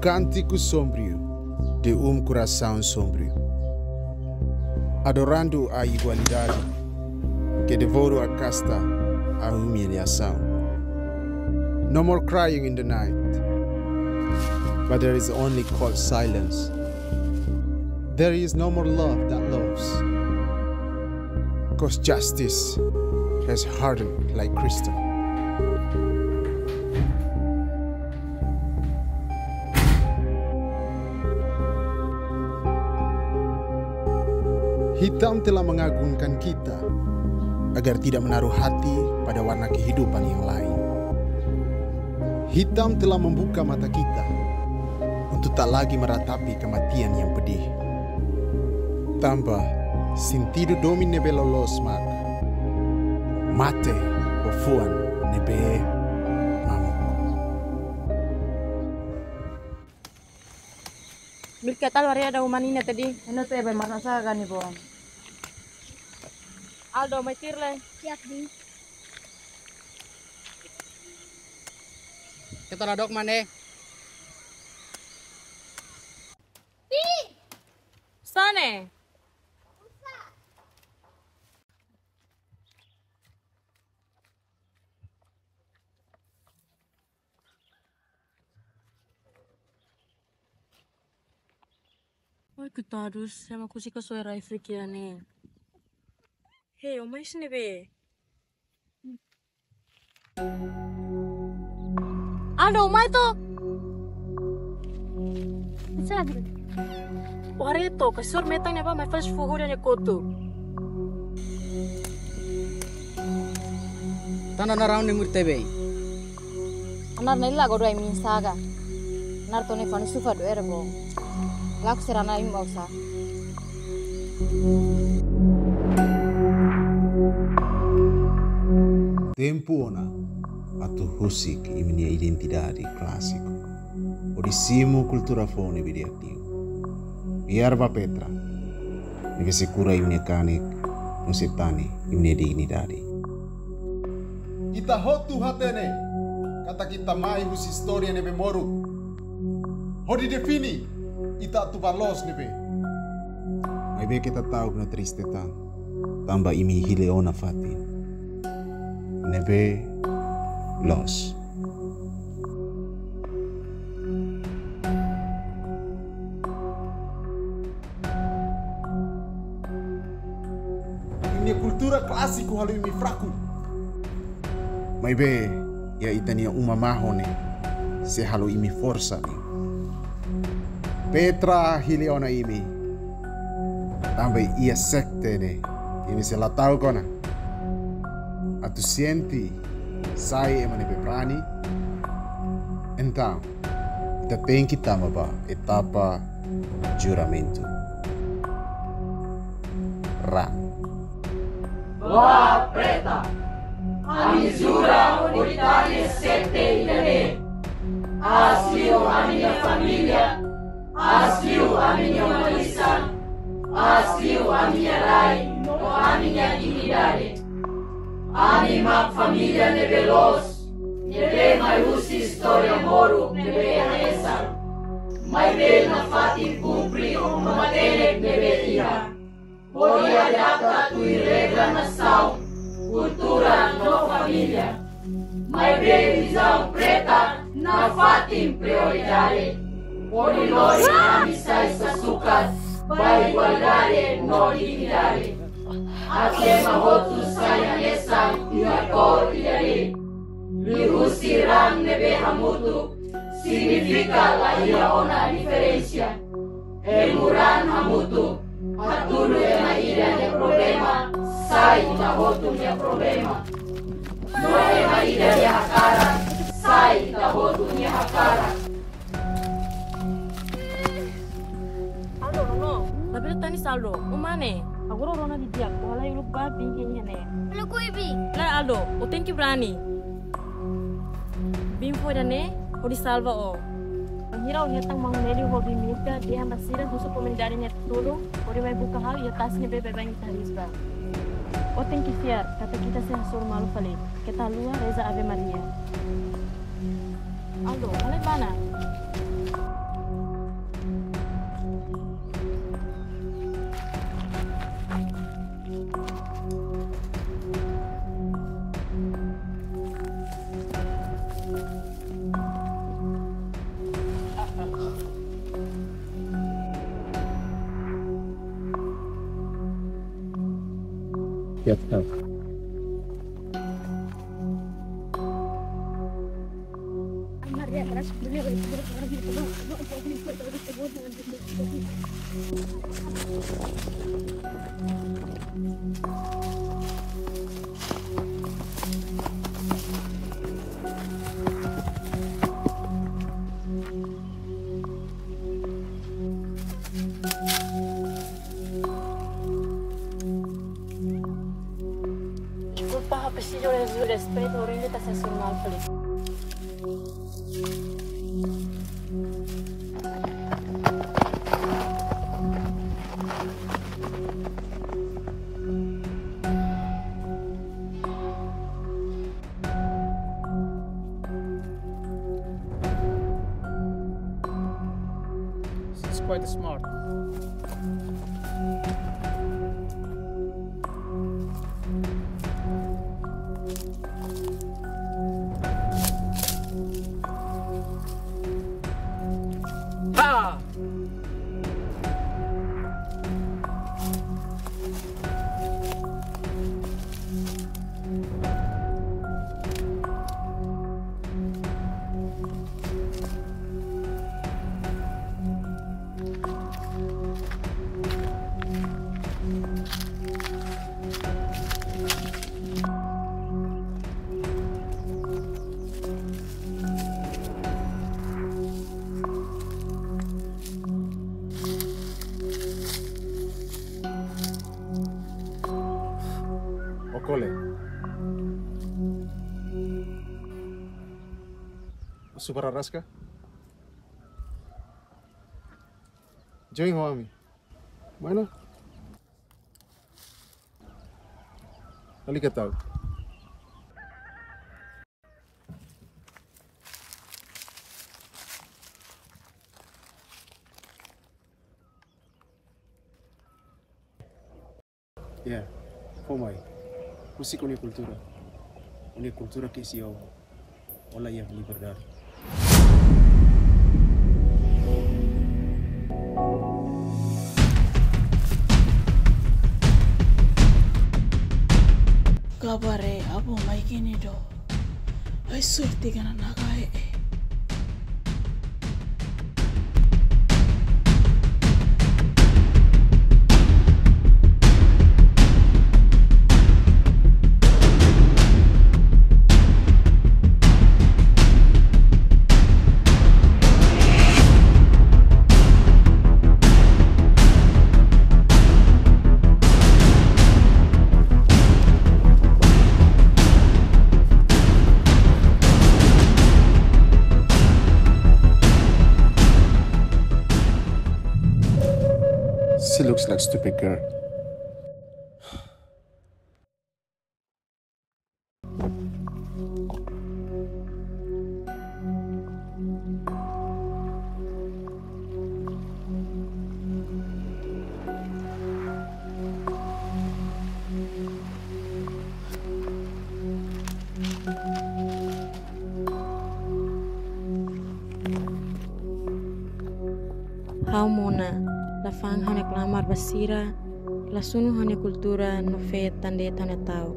cântico sombrio de coração sombrio, adorando a igualdade que devora a casta a humilhação. No more crying in the night, but there is only cold silence. There is no more love that loves, cause justice has hardened like crystal. Hitam telah mengagungkan kita agar tidak menaruh hati pada warna kehidupan yang lain. Hitam telah membuka mata kita untuk tak lagi meratapi kematian yang pedih. Tambah sentido domine bello los mag, mate ofuan nebe mamuk. Bilkatal waria ada umanina tadi. Ano to ebe marasa gani bon. Aldo may tirle. Siap di. Kita ladok mana? Sane. Oi, coitados, é uma coisa que eu sou herói friqueira, né? Hey, o mais nebe. Aldo, mai to. Bisa lagi. Wareto, kasur metang neba mai flash fuhu dan koto. Tanah narang ni murte be. Anar nila godo ai min saga. Anar to ne fani sufa do erbo. Lak serana im bausa. Tempo ona atau husik iminia identidade clássico. Odissimo cultura fone videativo. Biar ba Petra. Neve secura iminia kanik, no setane iminia dignidade. Kita hotu hatene. Kata kita mai hus historia neve moru. Hodi defini ita tu balos neve. Mai be kita tahu na triste tan. Tamba imi hileona fatin. Nebe los. Ini kultura klasiko halu imi fraku. Maibe ya itania uma mahone se halu imi forsa ni. Petra hiliona imi. Tambe ia sekte ne. Ini se la tau kona. Tu senti, sai emane berani. Então, kita tem que tomar etapa juramento. Ram. Boa preta, a misura unitária sete ilha. Asilo a minha família, asilo a minha malícia, asilo a minha rai, a minha dignidade. Anima família nebelos, nebe maiusi história moro, nebe anessa. Mai bel na fatin cumpri, mamatene nebe ia. Podia data tu regra nação, cultura no família. Mai bel visão preta, na fatin prioridade. Podi nós amissais açúcar, vai igualdade no dignidade. Até mahotu saya nessa e a cor ilhari. Lihusiran nebe hamutu significa la ia ona diferença. Emuran hamutu atulu na ilha de problema sai da hotu minha problema. No na ilha de hakara sai da hotu minha hakara. Aldo, no. Tapi tani saldo, umane? Agora rona di dia, wala yung lupa bingin niya na. Halo ko ibi. La Aldo, o thank you brani. Bim foi dane, o di salva o. Mengira o nyatang manguneli ho bim milka dia masira husu komendari net tulu, o di mai buka hal ya tasnya bebe bang tarisba. O thank you fiar, kata kita sensor malu fale. Kita luar Reza Ave Maria. Aldo, mana mana? Get help. Disculpa, si yo les respeto, ahorita te haces un mal feliz. It's quite smart. Ha! Okole. Super Araska? Join Hoami. Bueno. Ali que tal? Yeah, Homai. Musik unik kultura que se eu, olha aí a liberdade. Kabare abo mai kini do. Ai surti kana nagai. She looks like a stupid girl. Hau mona, la fang hane klamar basira, la sunu hane kultura no fe tande tane tau.